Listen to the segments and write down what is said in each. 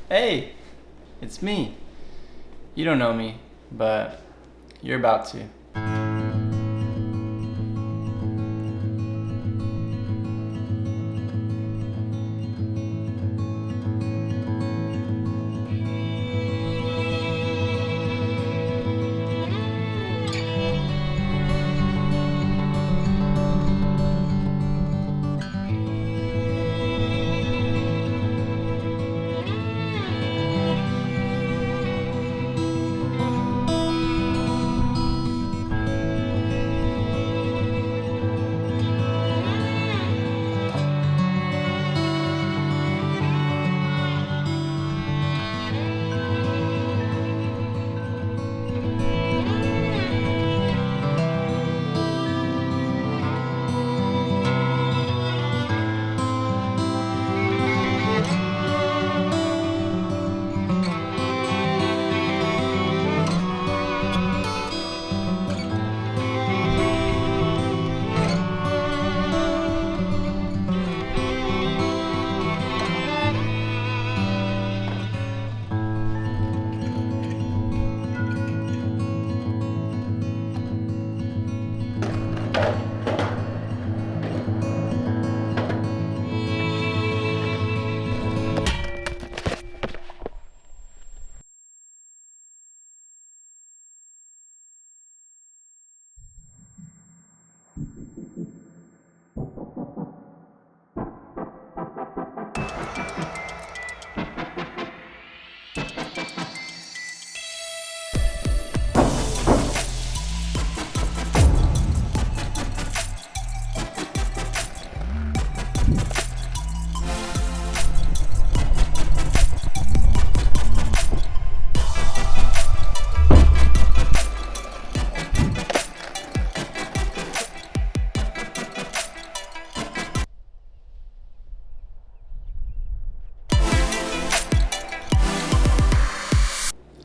Hey, it's me. You don't know me, but you're about to.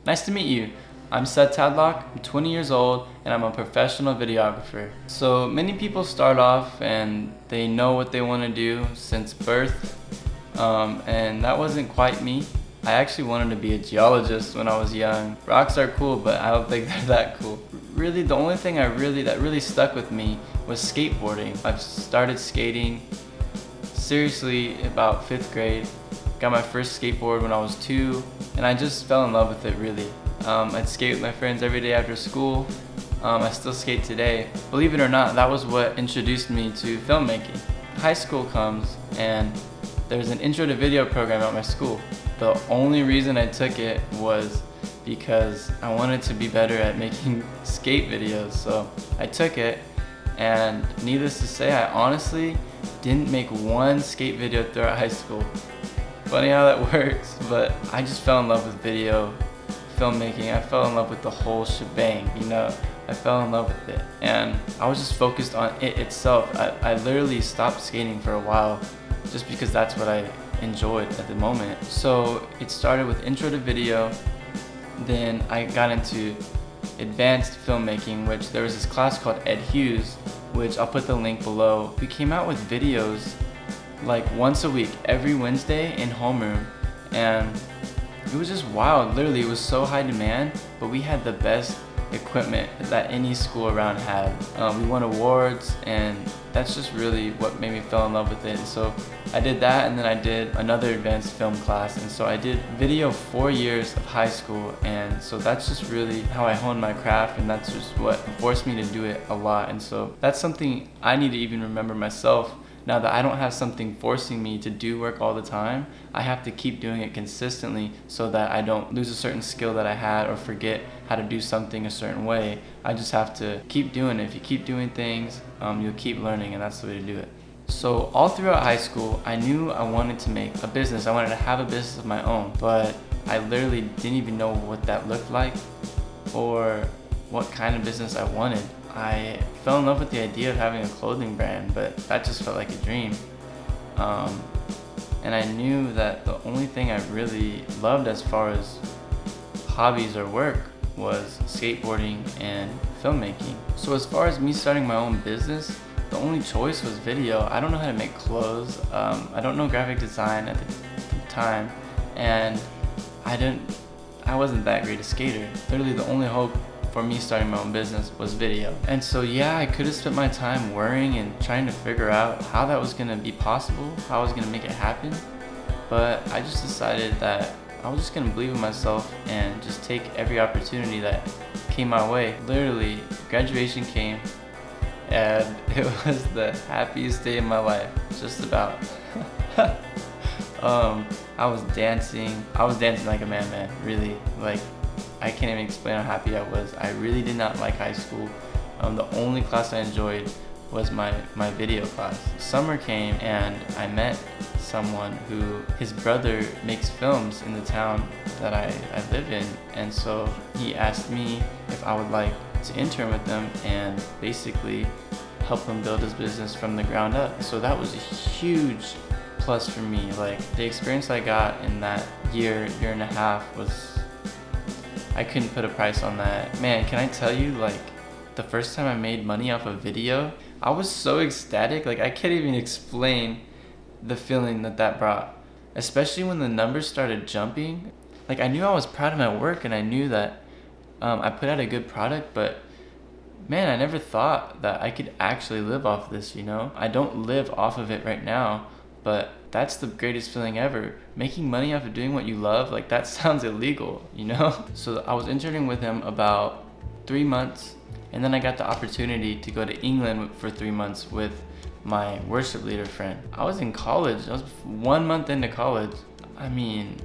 Nice to meet you. I'm Tadlock, I'm 20 years old, and I'm a professional videographer. So many people start off and they know what they want to do since birth, and that wasn't quite me. I actually wanted to be a geologist when I was young. Rocks are cool, but I don't think they're that cool. Really, the only thing that really stuck with me was skateboarding. I've started skating seriously about 5th grade. Got my first skateboard when I was 2, and I just fell in love with it really. I'd skate with my friends every day after school. I still skate today. Believe it or not, that was what introduced me to filmmaking. High school comes and there's an intro to video program at my school. The only reason I took it was because I wanted to be better at making skate videos. So I took it, and needless to say, I honestly didn't make one skate video throughout high school. Funny how that works, but I just fell in love with video filmmaking. I fell in love with the whole shebang, you know. I fell in love with it, and I was just focused on it itself. I literally stopped skating for a while just because that's what I enjoyed at the moment. So it started with intro to video, then I got into advanced filmmaking, which there was this class called Ed Hughes, which I'll put the link below. We came out with videos like once a week, every Wednesday in homeroom, and it was just wild. Literally, it was so high demand, but we had the best equipment that any school around had. We won awards, and that's just really what made me fall in love with it. And so I did that, and then I did another advanced film class, and so I did video 4 years of high school, and so that's just really how I honed my craft, and that's just what forced me to do it a lot. And so that's something I need to even remember myself. Now that I don't have something forcing me to do work all the time, I have to keep doing it consistently so that I don't lose a certain skill that I had or forget how to do something a certain way. I just have to keep doing it. If you keep doing things, you'll keep learning, and that's the way to do it. So all throughout high school, I knew I wanted to make a business. I wanted to have a business of my own, but I literally didn't even know what that looked like or what kind of business I wanted. I fell in love with the idea of having a clothing brand, but that just felt like a dream. And I knew that the only thing I really loved as far as hobbies or work was skateboarding and filmmaking. So as far as me starting my own business, the only choice was video. I don't know how to make clothes. I don't know graphic design at the time, and I wasn't that great a skater. Literally the only hope for me starting my own business was video. And so yeah, I could have spent my time worrying and trying to figure out how that was gonna be possible, how I was gonna make it happen. But I just decided that I was just gonna believe in myself and just take every opportunity that came my way. Literally, graduation came and it was the happiest day of my life, just about. I was dancing like a madman, really. Like, I can't even explain how happy I was. I really did not like high school. The only class I enjoyed was my video class. Summer came and I met someone who, his brother makes films in the town that I live in. And so he asked me if I would like to intern with them and basically help him build his business from the ground up. So that was a huge plus for me. Like, the experience I got in that year and a half was, I couldn't put a price on that. Man, can I tell you, like, the first time I made money off of video, I was so ecstatic. Like, I can't even explain the feeling that brought. Especially when the numbers started jumping. Like, I knew I was proud of my work and I knew that I put out a good product, but man, I never thought that I could actually live off this, you know? I don't live off of it right now, but that's the greatest feeling ever. Making money off of doing what you love, like, that sounds illegal, you know? So I was interning with him about 3 months, and then I got the opportunity to go to England for 3 months with my worship leader friend. I was in college. I was 1 month into college. I mean,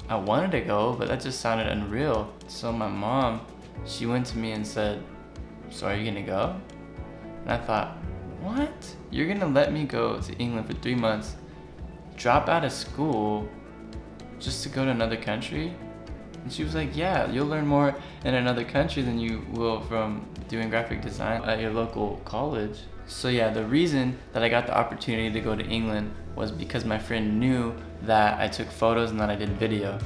I wanted to go, but that just sounded unreal. So my mom, she went to me and said, "So are you gonna go?" And I thought, what? You're gonna let me go to England for 3 months, drop out of school just to go to another country? And she was like, yeah, you'll learn more in another country than you will from doing graphic design at your local college. So yeah, the reason that I got the opportunity to go to England was because my friend knew that I took photos and that I did video.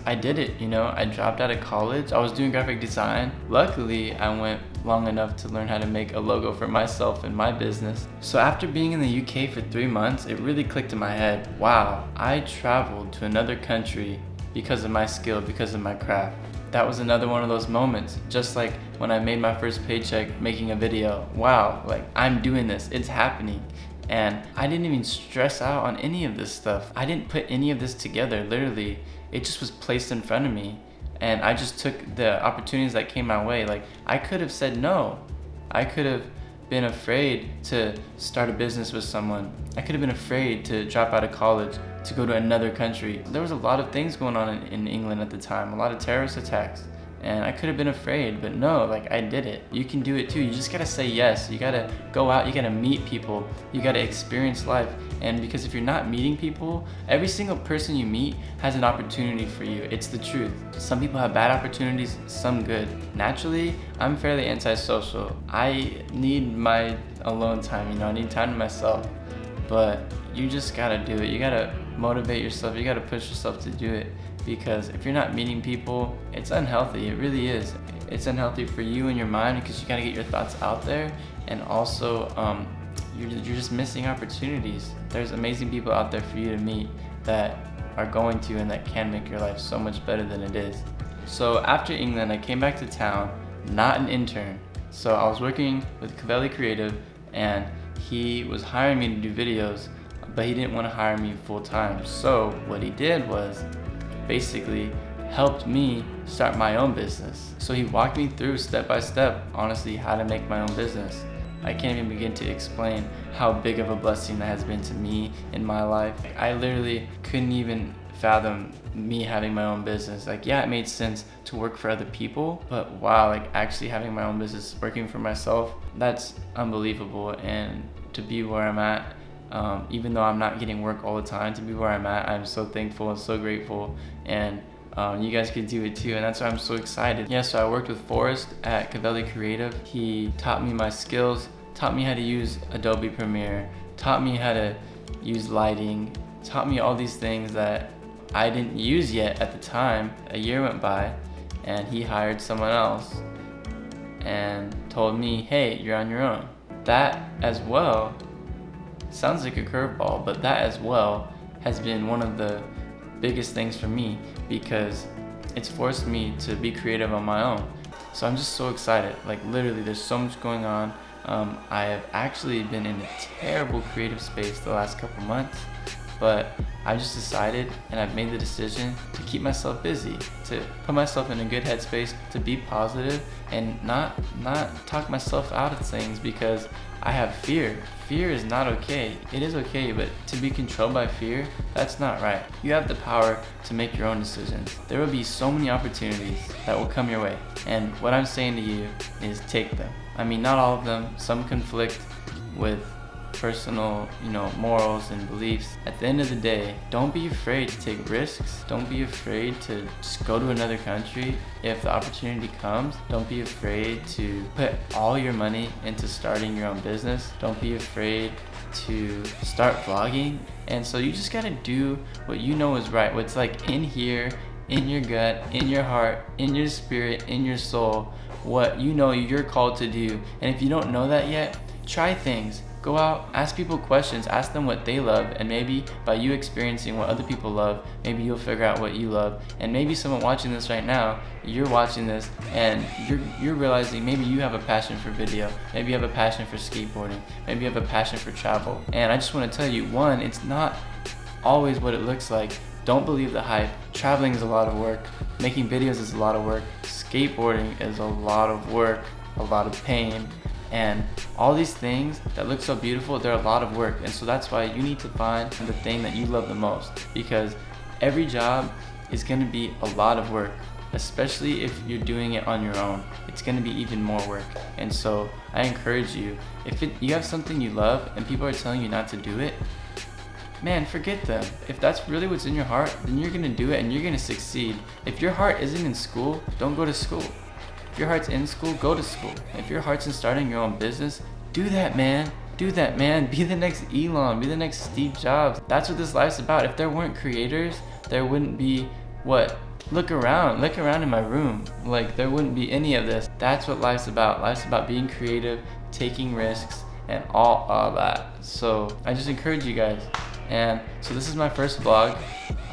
I did it, you know. I dropped out of college. I was doing graphic design. Luckily, I went long enough to learn how to make a logo for myself and my business. So after being in the UK for 3 months, it really clicked in my head. Wow, I traveled to another country because of my skill, because of my craft. That was another one of those moments, just like when I made my first paycheck making a video. Wow, like, I'm doing this, it's happening. And I didn't even stress out on any of this stuff. I didn't put any of this together, literally. It just was placed in front of me. And I just took the opportunities that came my way. Like, I could have said no. I could have been afraid to start a business with someone. I could have been afraid to drop out of college, to go to another country. There was a lot of things going on in England at the time, a lot of terrorist attacks. And I could have been afraid, but no, like, I did it. You can do it too. You just gotta say yes. You gotta go out, you gotta meet people, you gotta experience life. And because if you're not meeting people, every single person you meet has an opportunity for you. It's the truth. Some people have bad opportunities, some good. Naturally, I'm fairly antisocial. I need my alone time, you know, I need time to myself. But you just gotta do it. You gotta motivate yourself, you gotta push yourself to do it. Because if you're not meeting people, it's unhealthy. It really is. It's unhealthy for you and your mind because you gotta get your thoughts out there, and also you're just missing opportunities. There's amazing people out there for you to meet that are going to and that can make your life so much better than it is. So after England, I came back to town, not an intern. So I was working with Cavelli Creative, and he was hiring me to do videos, but he didn't want to hire me full time. So what he did was basically helped me start my own business. So he walked me through step by step, honestly, how to make my own business. I can't even begin to explain how big of a blessing that has been to me in my life. I literally couldn't even fathom me having my own business. Like, yeah, it made sense to work for other people, but wow, like, actually having my own business, working for myself, that's unbelievable. And to be where I'm at, even though I'm not getting work all the time, to be where I'm at, I'm so thankful and so grateful. And you guys can do it too, and that's why I'm so excited. Yeah, so I worked with Forrest at Cavelli Creative. He taught me my skills, taught me how to use Adobe Premiere, taught me how to use lighting, taught me all these things that I didn't use yet at the time. A year went by, and he hired someone else and told me, hey, you're on your own. That as well sounds like a curveball, but that as well has been one of the biggest things for me because it's forced me to be creative on my own. So I'm just so excited. Like literally, there's so much going on. I have actually been in a terrible creative space the last couple months, but I just decided and I've made the decision to keep myself busy, to put myself in a good headspace, to be positive and not talk myself out of things because I have fear. Fear is not okay. It is okay, but to be controlled by fear, that's not right. You have the power to make your own decisions. There will be so many opportunities that will come your way. And what I'm saying to you is take them. I mean, not all of them. Some conflict with personal, morals and beliefs. At the end of the day, don't be afraid to take risks. Don't be afraid to just go to another country if the opportunity comes. Don't be afraid to put all your money into starting your own business. Don't be afraid to start vlogging. And so you just gotta do what you know is right, what's like in here, in your gut, in your heart, in your spirit, in your soul, what you know you're called to do. And if you don't know that yet, try things. Go out, ask people questions, ask them what they love, and maybe by you experiencing what other people love, maybe you'll figure out what you love. And maybe someone watching this right now, you're watching this and you're realizing maybe you have a passion for video, maybe you have a passion for skateboarding, maybe you have a passion for travel. And I just want to tell you, one, it's not always what it looks like. Don't believe the hype. Traveling is a lot of work. Making videos is a lot of work. Skateboarding is a lot of work, a lot of pain. And all these things that look so beautiful, they're a lot of work. And so that's why you need to find the thing that you love the most, because every job is going to be a lot of work, especially if you're doing it on your own. It's going to be even more work. And so I encourage you, if you have something you love and people are telling you not to do it, man, forget them. If that's really what's in your heart, then you're going to do it and you're going to succeed. If your heart isn't in school, don't go to school. If your heart's in school, go to school. If your heart's in starting your own business, do that, man. Do that, man. Be the next Elon. Be the next Steve Jobs. That's what this life's about. If there weren't creators, there wouldn't be what? Look around in my room. Like, there wouldn't be any of this. That's what life's about. Life's about being creative, taking risks, and all that. So I just encourage you guys. And so this is my first vlog.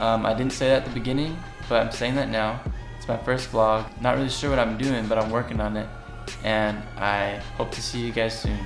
I didn't say that at the beginning, but I'm saying that now. It's my first vlog. Not really sure what I'm doing, but I'm working on it. And I hope to see you guys soon.